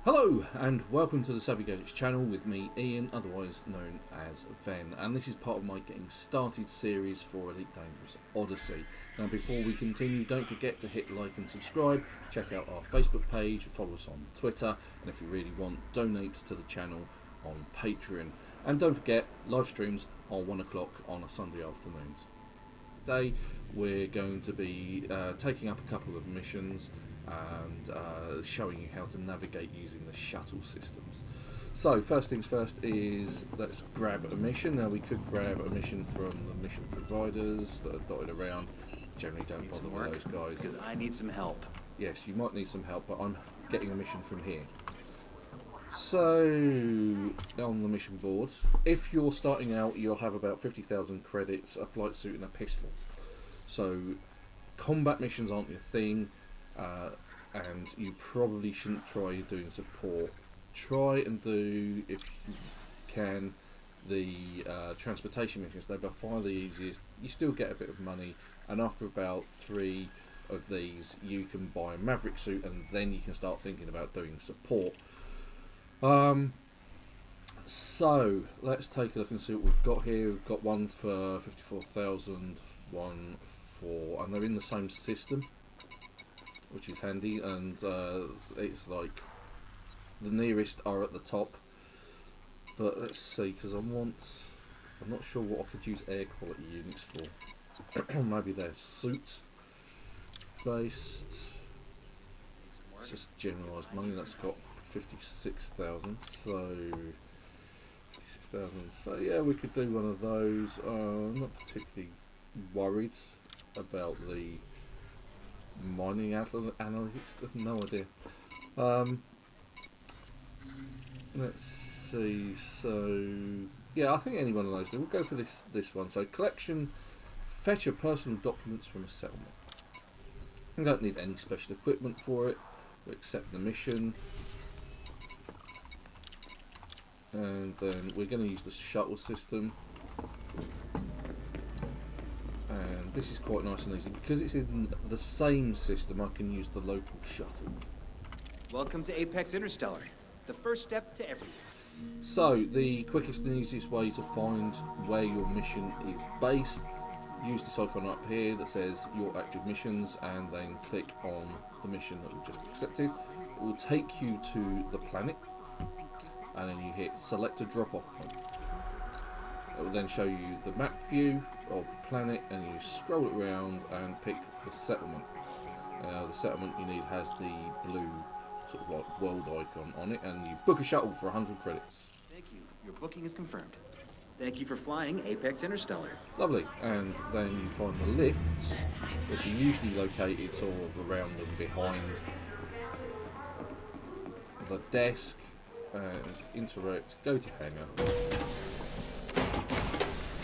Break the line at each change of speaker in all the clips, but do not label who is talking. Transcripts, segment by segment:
Hello and welcome to the Savvy Gadgets channel with me, Ian, otherwise known as Ven, and this is part of my Getting Started series for Elite Dangerous Odyssey. Now before we continue, don't forget to hit like and subscribe, check out our Facebook page, follow us on Twitter, and if you really want, donate to the channel on Patreon. And don't forget, live streams are 1 o'clock on a Sunday afternoons. Today we're going to be taking up a couple of missions and showing you how to navigate using the shuttle systems. So first things first is let's grab a mission. Now we could grab a mission from the mission providers that are dotted around. Generally don't bother with those guys.
Because I need some help.
Yes, you might need some help, but I'm getting a mission from here. So on the mission board, if you're starting out, you'll have about 50,000 credits, a flight suit and a pistol. So combat missions aren't your thing. And you probably shouldn't try doing support. Try and do, if you can, the transportation missions. They're by far the easiest. You still get a bit of money, and after about 3 of these you can buy a Maverick suit, and then you can start thinking about doing support. So let's take a look and see what we've got here. We've got one for 54,000, one for, and they're in the same system, which is handy, and it's like the nearest are at the top. But let's see, because I'm not sure what I could use air quality units for. Maybe they're suit based. It's just generalised money. That's got 56,000, so 56,000. So yeah, we could do one of those. I'm not particularly worried about the mining analytics, no idea. Let's see. So yeah, I think any one of those. We'll go for this one. So collection, fetch your personal documents from a settlement. You don't need any special equipment for it. We accept the mission, and then we're going to use the shuttle system. And this is quite nice and easy because it's in the same system. I can use the local shuttle.
Welcome to Apex Interstellar, the first step to everything.
So the quickest and easiest way to find where your mission is based, use this icon up here that says your active missions, and then click on the mission that we just accepted. It will take you to the planet, and then you hit select a drop-off point. It will then show you the map view of the planet, and you scroll it around and pick the settlement. The settlement you need has the blue sort of like world icon on it, and you book a shuttle for 100 credits.
Thank you. Your booking is confirmed. Thank you for flying Apex Interstellar.
Lovely. And then you find the lifts, which are usually located sort of around and behind the desk, and interact, go to hangar.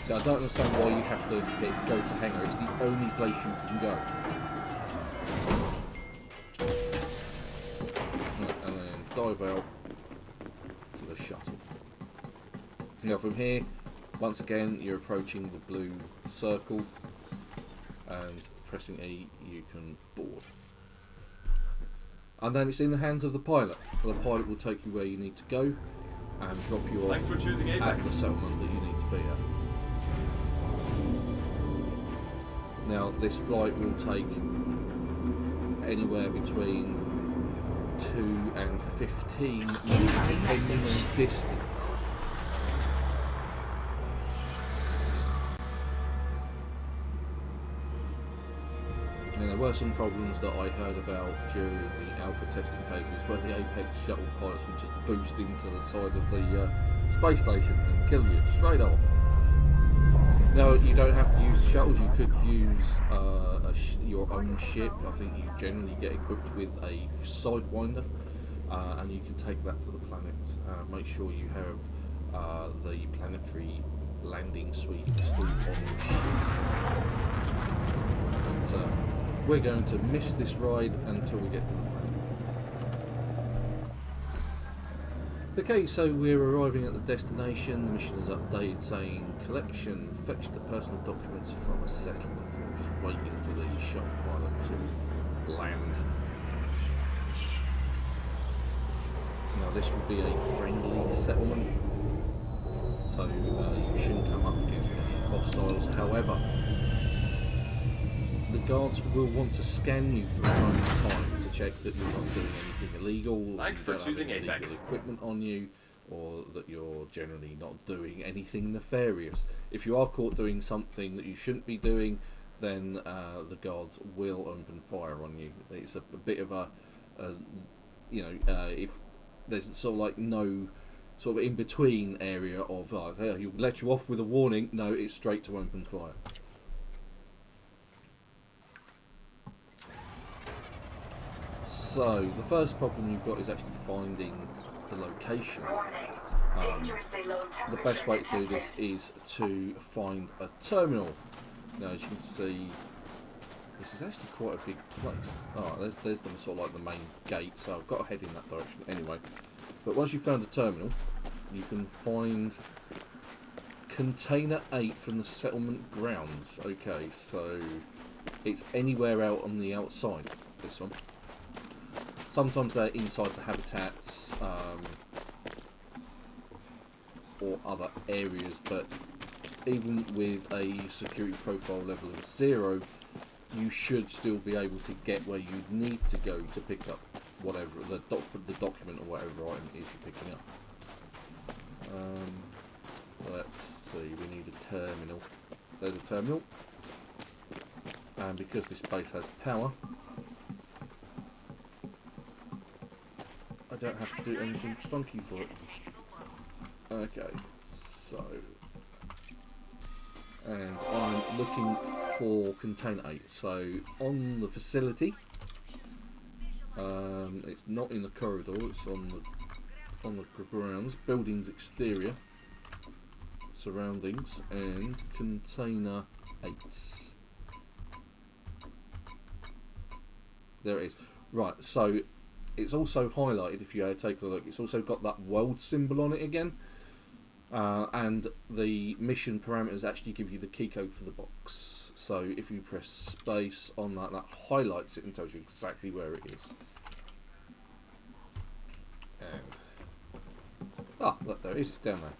So I don't understand why you have to hit go to hangar. It's the only place you can go. And then dive out to the shuttle. Now from here, once again, you're approaching the blue circle, and pressing E, you can board. And then it's in the hands of the pilot. The pilot will take you where you need to go and drop you off at the settlement that you need to be at. Now this flight will take anywhere between 2 and 15 minutes depending on distance. And there were some problems that I heard about during the alpha testing phases where the Apex shuttle pilots would just boost into the side of the space station and kill you straight off. Now, you don't have to use shuttles. You could use your own ship. I think you generally get equipped with a sidewinder, and you can take that to the planet. Make sure you have the planetary landing suite installed on your ship. But, we're going to miss this ride until we get to the planet. Okay, so we're arriving at the destination. The mission is updated saying collection, fetch the personal documents from a settlement. We're just waiting for the shuttle pilot to land. This will be a friendly settlement, so you shouldn't come up against any hostiles. However, the guards will want to scan you from time to time to check that you're not doing anything illegal,
Thanks for choosing
illegal
Apex.
equipment on you, or that you're generally not doing anything nefarious. If you are caught doing something that you shouldn't be doing, then the guards will open fire on you. It's a bit of a if there's sort of like no sort of in between area of you let you off with a warning. No, it's straight to open fire. So the first problem you've got is actually finding the location. The best way to do this is to find a terminal. Now, as you can see, this is actually quite a big place. There's the sort of like the main gate, so I've got to head in that direction anyway. But once you've found a terminal, you can find Container 8 from the settlement grounds. Okay, so it's anywhere out on the outside, this one. Sometimes they're inside the habitats or other areas, but even with a security profile level of 0, you should still be able to get where you need to go to pick up whatever the document or whatever item it is you're picking up. Let's see, we need a terminal. There's a terminal, and because this place has power, I don't have to do anything funky for it. Okay, so, and I'm looking for Container 8. So on the facility, it's not in the corridor. It's on the grounds, buildings exterior, surroundings, and Container 8. There it is. Right, so it's also highlighted, if you take a look, it's also got that world symbol on it again. And the mission parameters actually give you the key code for the box. So if you press space on that, that highlights it and tells you exactly where it is. And look, there it is, it's down there.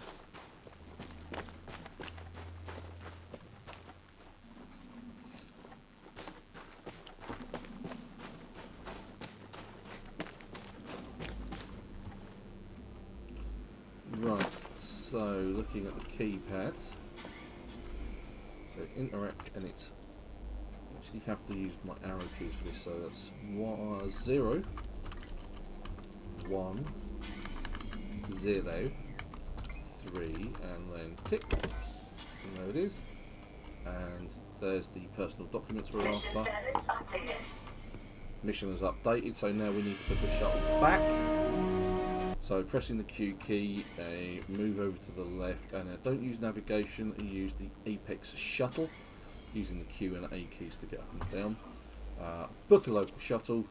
Right, so looking at the keypads, so interact, and it's actually have to use my arrow keys for this, so that's 0, 1, 0, 3, and then tick, and there it is, and there's the personal documents we're after. Mission is updated, so now we need to put the shuttle back. So pressing the Q key, move over to the left, and don't use navigation, use the Apex shuttle, using the Q and A keys to get up and down. Book a local shuttle,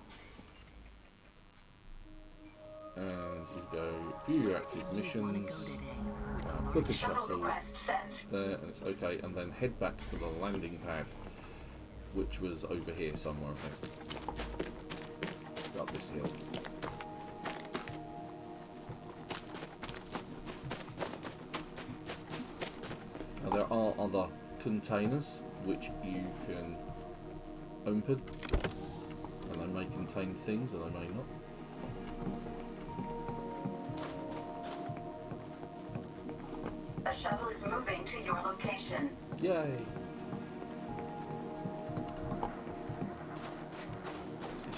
and you go view your active missions, book a shuttle there, and it's okay, and then head back to the landing pad, which was over here somewhere, I think. Up this hill. There are other containers which you can open, and they may contain things and they may not.
A shuttle is moving to your location.
Yay!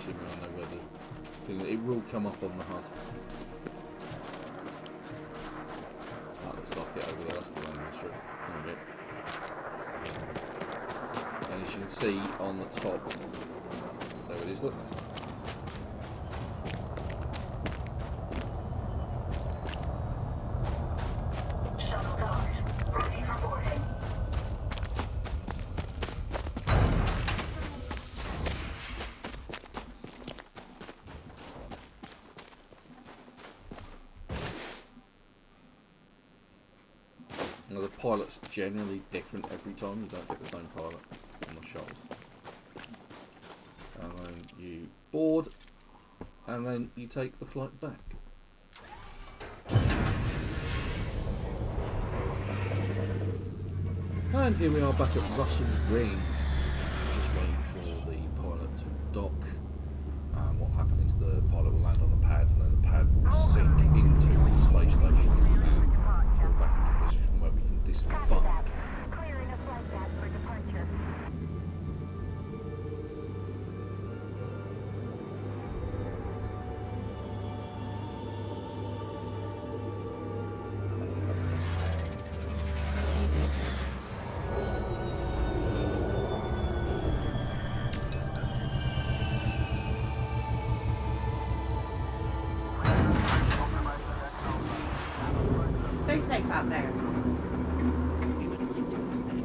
I know where the thing, it will come up on the HUD. That looks like it over there, that's the landing strip. There we go. And as you can see on the top, there it is, look.
Shuttle docked, ready for boarding.
Now the pilot's generally different every time, you don't get the same pilot on the shuttles. And then you board, and then you take the flight back. And here we are back at Russell Ring. Just waiting for the pilot to dock. And what will happen is the pilot will land on the pad, and then the pad will sink into the space station and fall back into a position where we can disembark.
Clearing a flight path for departure.
Stay safe out there.
We would like to expect.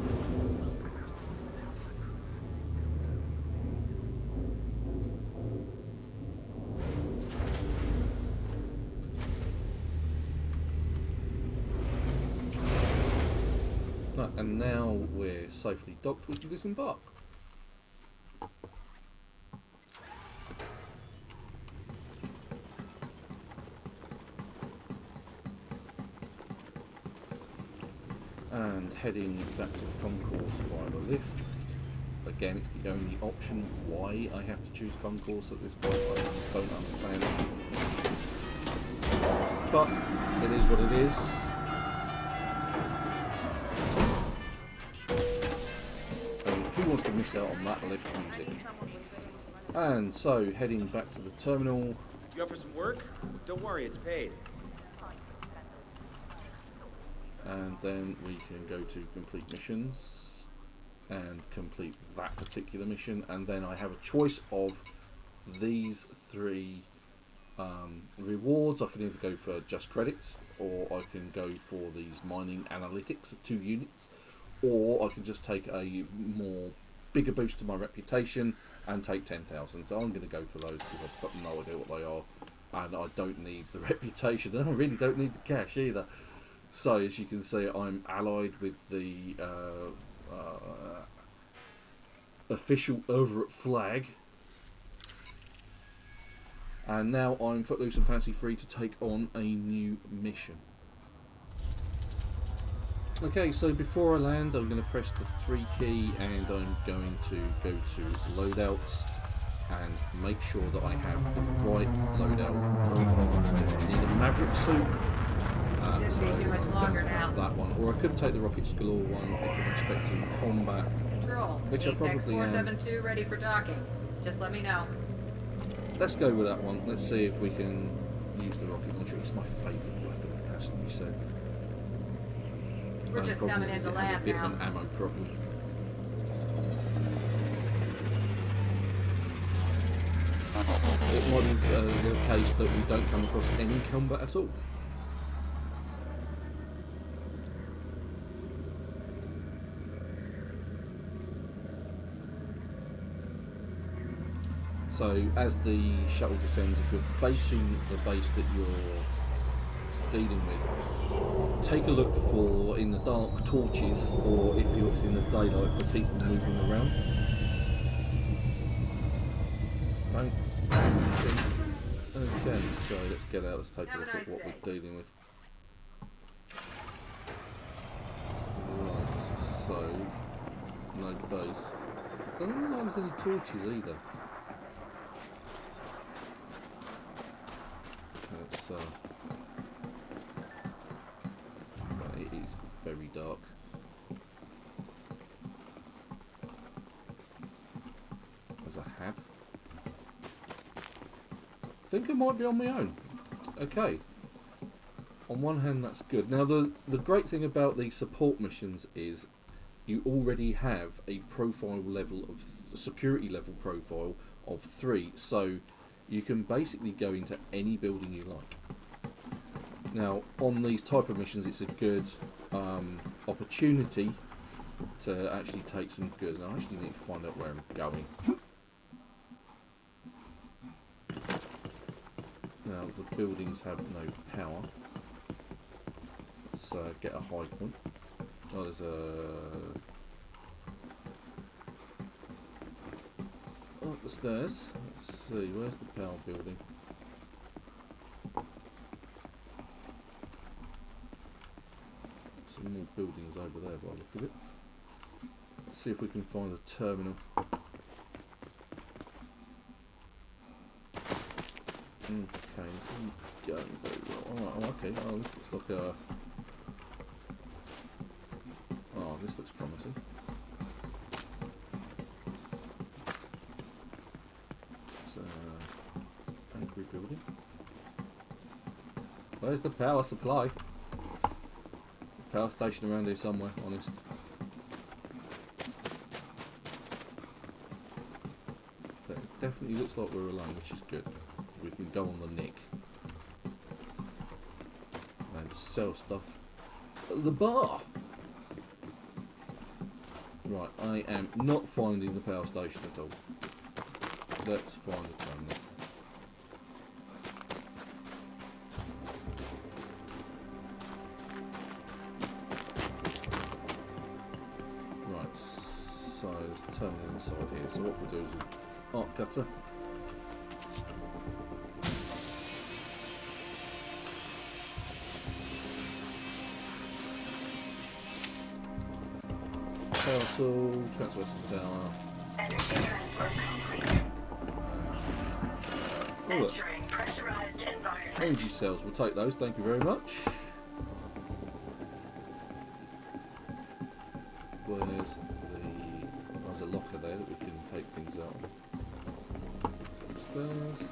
Right, and now we're safely docked, we can disembark. And heading back to the concourse via the lift. Again, it's the only option. Why I have to choose concourse at this point, I don't understand. But it is what it is. And who wants to miss out on that lift music? And so, heading back to the terminal.
You up for some work? Don't worry, it's paid.
And then we can go to complete missions and complete that particular mission, and then I have a choice of these three rewards. I can either go for just credits, or I can go for these mining analytics of 2 units, or I can just take a bigger boost to my reputation and take 10,000. So I'm going to go for those because I've got no idea what they are, and I don't need the reputation, and I really don't need the cash either. So, as you can see, I'm allied with the official Everett flag. And now I'm footloose and fancy free to take on a new mission. Okay, so before I land, I'm going to press the 3 key and I'm going to go to loadouts and make sure that I have the right loadout for I need a Maverick suit.
Shouldn't be too much longer now.
That one, or I could take the Rockets Galore one if I'm expecting combat.
Control.
Which I probably am.
472 ready for docking. Just let me know.
Let's go with that one. Let's see if we can use the rocket launcher. It's my favourite weapon, it has to be said.
We're just coming into
It has a
land
bit
now.
of an ammo problem. It might be the case that we don't come across any combat at all. So as the shuttle descends, if you're facing the base that you're dealing with, take a look for, in the dark, torches, or if it's in the daylight, for people moving around. Don't think. Okay, so let's get out, let's take a look at what we're dealing with. Right, so, no base. Doesn't look like there's any torches either. It is very dark. There's a hab. I think I might be on my own. Okay. On one hand, that's good. Now, the great thing about these support missions is you already have a profile level of security level profile of 3, so you can basically go into any building you like. Now, on these type of missions, it's a good opportunity to actually take some goods. And I actually need to find out where I'm going. Now, the buildings have no power. Let's get a high point. Oh, there's up the stairs. Let's see, where's the power building? Some more buildings over there by the look of it. see if we can find a terminal. Okay, this isn't going very well. Oh, okay. Oh, this looks like a. Oh, this looks promising. It's a angry building. Where's the power supply? Power station around here somewhere, honest. But it definitely looks like we're alone, which is good. We can go on the nick and sell stuff at the bar. Right, I am not finding the power station at all. Let's find the terminal. Right, so there's a terminal inside here. So what we'll do is arc cutter. Power tool, transfer some power.
Energy transfer complete.
Oh, look.
Entering pressurized environment.
Energy cells, we'll take those, thank you very much. There's a locker there that we can take things out of. It's upstairs.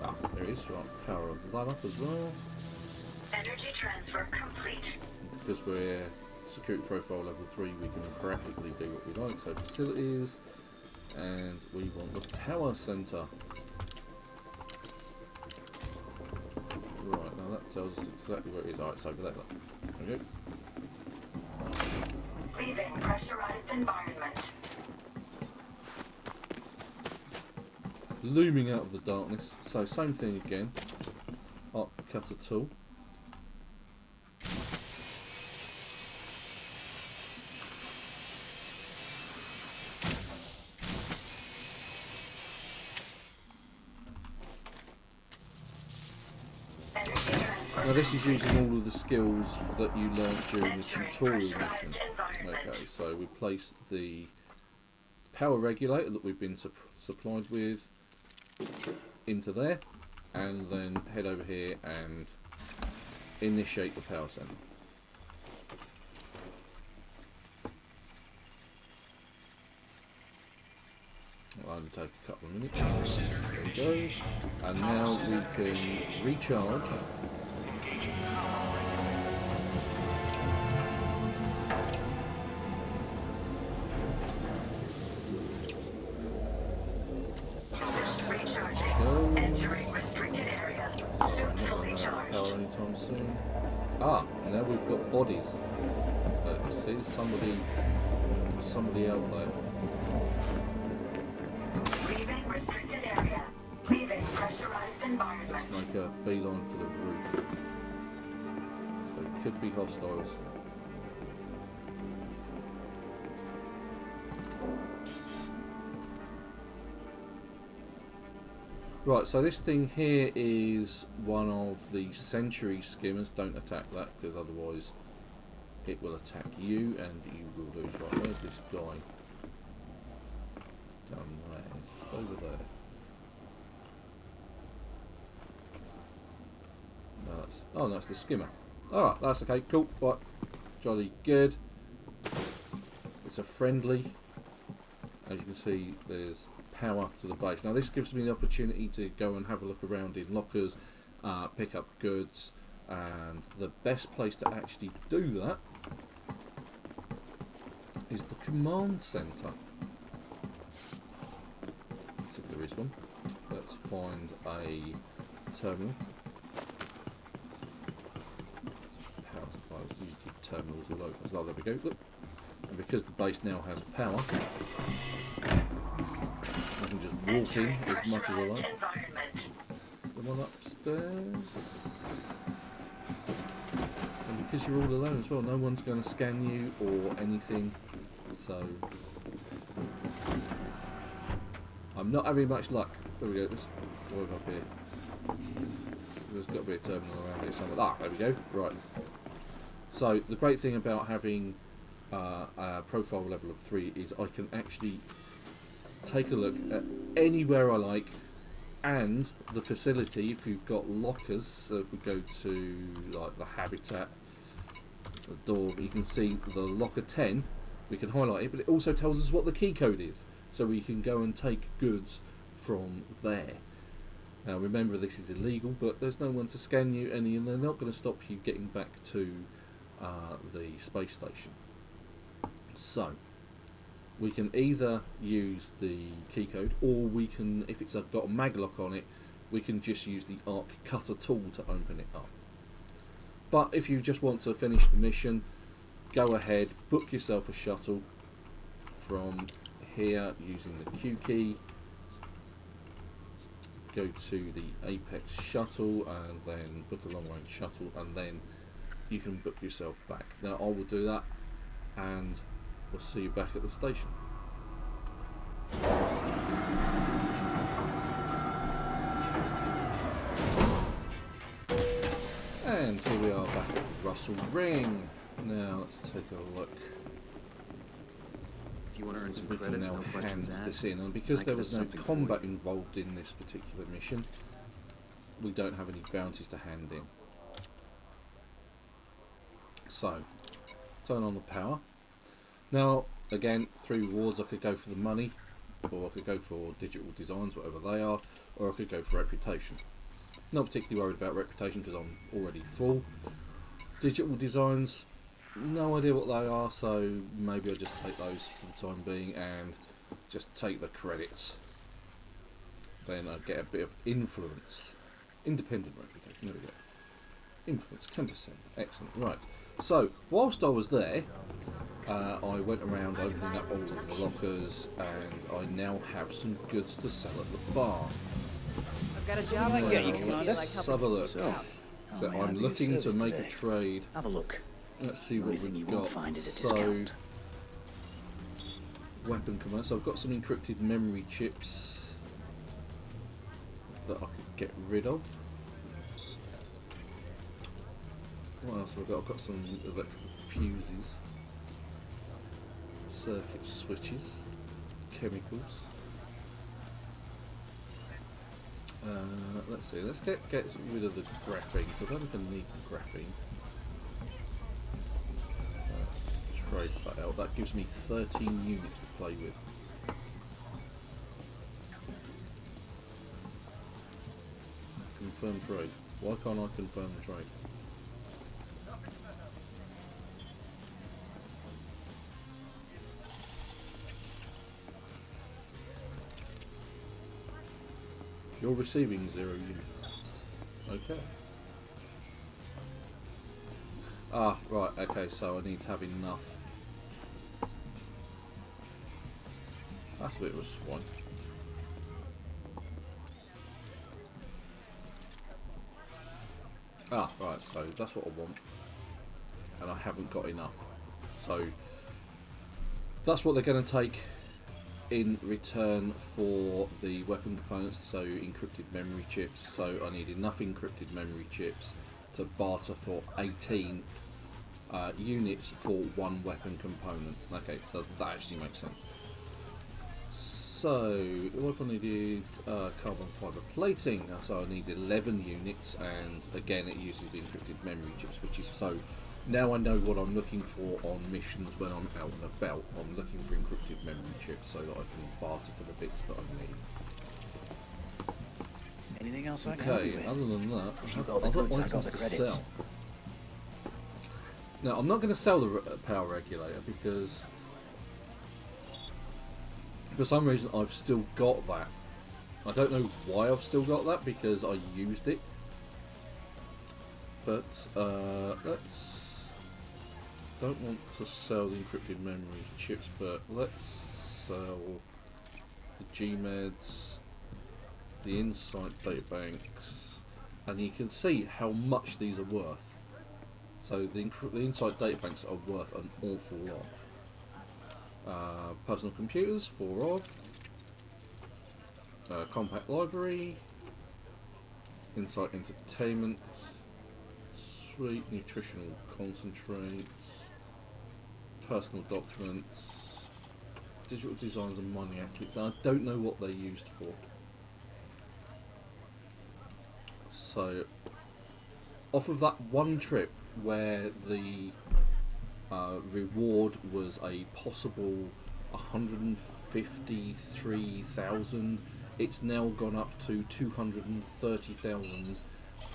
Ah, there it is, right, power that up as well.
Energy transfer complete.
Because we're security profile level 3, we can practically do what we like. So facilities, and we want the power centre. Right, now that tells us exactly where it is. Alright, it's over there, look. There we go.
Leaving pressurized environment.
Looming out of the darkness. So same thing again. Arc cutter tool. Now this is using all of the skills that you learnt during the tutorial mission. Okay, so we place the power regulator that we've been supplied with into there, and then head over here and initiate the power center. It'll only take a couple of minutes. There we go. And now we can recharge.
Recharging. Entering restricted area. Soon fully charged.
Power anytime soon. Ah, now we've got bodies. You see, there's somebody out there.
Leaving restricted area. Leaving pressurized environment.
Let's make a beeline for the roof. So it could be hostiles. Right, so this thing here is one of the sentry skimmers. Don't attack that, because otherwise it will attack you and you will lose. Right, where's this guy? Down there, just over there. No, that's, oh no, it's the skimmer. Alright, that's okay, cool. Right, jolly good. It's a friendly. As you can see, there's power to the base. Now this gives me the opportunity to go and have a look around in lockers, pick up goods, and the best place to actually do that is the command center. Let's see if there is one. Let's find a terminal. Power supplies, usually terminals all over. Oh, there we go. Look. And because the base now has power, I can just walk in as much as I like. Is the one upstairs? And because you're all alone as well, no one's going to scan you or anything. So I'm not having much luck. There we go. Let's drive up here. There's got to be a terminal around here somewhere. Ah, there we go. Right. So the great thing about having profile level of 3 is I can actually take a look at anywhere I like, and the facility, if you've got lockers, so if we go to like the habitat, the door, you can see the locker 10, we can highlight it, but it also tells us what the key code is, so we can go and take goods from there. Now remember, this is illegal, but there's no one to scan you, and they're not going to stop you getting back to the space station. So we can either use the key code, or we can, if it's got a maglock on it, we can just use the arc cutter tool to open it up. But if you just want to finish the mission, go ahead, book yourself a shuttle from here using the Q key. Go to the Apex shuttle and then book a long range shuttle, and then you can book yourself back. Now I will do that, and we'll see you back at the station. And here we are back at Russell Ring. Now let's take a look.
If you want to earn some
We can
credits,
now
no
hand
questions
this
asked.
in, and because
I
there
could
was
have
no
something for
combat
you.
involved in this particular mission, we don't have any bounties to hand in. So, turn on the power. Now, again, 3 rewards. I could go for the money, or I could go for digital designs, whatever they are, or I could go for reputation. Not particularly worried about reputation because I'm already full. Digital designs, no idea what they are, so maybe I'll just take those for the time being and just take the credits. Then I get a bit of influence. Independent reputation, there we go. Influence, 10%. Excellent. Right. So, whilst I was there, I went around opening up all of the lockers, and I now have some goods to sell at the bar.
I've got a job
Now,
for
get you,
you.
Commander.
Feel like
let's
helping
have a look.
So,
So
how may I
I'm
be of
looking to
service
make a
today?
trade.
Have a look.
Let's see
The
what
only thing
we've
you won't
got.
find is a
So,
discount.
weapon command. So I've got some encrypted memory chips that I could get rid of. What else have I got? I've got some electrical fuses, circuit switches, chemicals. Let's see. Let's get rid of the graphene. So I don't think I need the graphene. Trade that out. That gives me 13 units to play with. Confirm trade. Why can't I confirm the trade? You're receiving 0 units. Okay. Ah, right, okay, so I need to have enough. That's a bit of a swine. Ah, right, so that's what I want. And I haven't got enough. So, that's what they're going to take in return for the weapon components, so encrypted memory chips. So I need enough encrypted memory chips to barter for 18 units for 1 weapon component. Okay, so that actually makes sense. So what if I needed carbon fibre plating? So I need 11 units, and again it uses the encrypted memory chips, which is so. Now I know what I'm looking for on missions when I'm out and about. I'm looking for encrypted memory chips so that I can barter for the bits that I need.
Anything else I can help you
Okay,
with?
other than that,
If you
I've
got the
got
goods, I got
items
the
to
credits.
sell. Now, I'm not going to sell the power regulator because for some reason I've still got that. I don't know why I've still got that, because I used it. But let's... Don't want to sell the encrypted memory chips, but let's sell the GMEDs, the Insight databanks, and you can see how much these are worth. So the Insight databanks are worth an awful lot. Personal computers, 4 of. Compact library, Insight entertainment, sweet nutritional concentrates. personal documents, digital designs and mining ethics. I don't know what they're used for. So, off of that one trip where the reward was a possible 153,000, it's now gone up to 230,000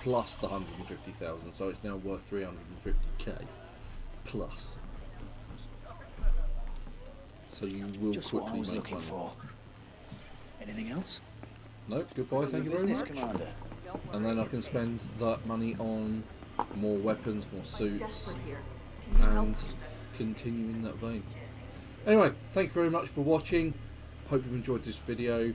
plus the 150,000, so it's now worth 350k plus. So you will
Just what I
quickly
was
make
looking
money.
for. Anything else?
No, goodbye, thank you very
Business,
much.
Commander.
And then I can spend that money on more weapons, more suits,
Desperate here. Can you help?
and continue in that vein. Anyway, thank you very much for watching. Hope you've enjoyed this video.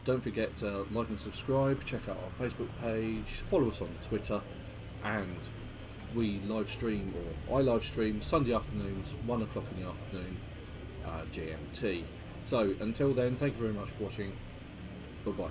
Don't forget to like and subscribe, check out our Facebook page, follow us on Twitter, and we live stream, or I live stream Sunday afternoons, 1 o'clock in the afternoon, GMT. So until then, thank you very much for watching. Bye bye.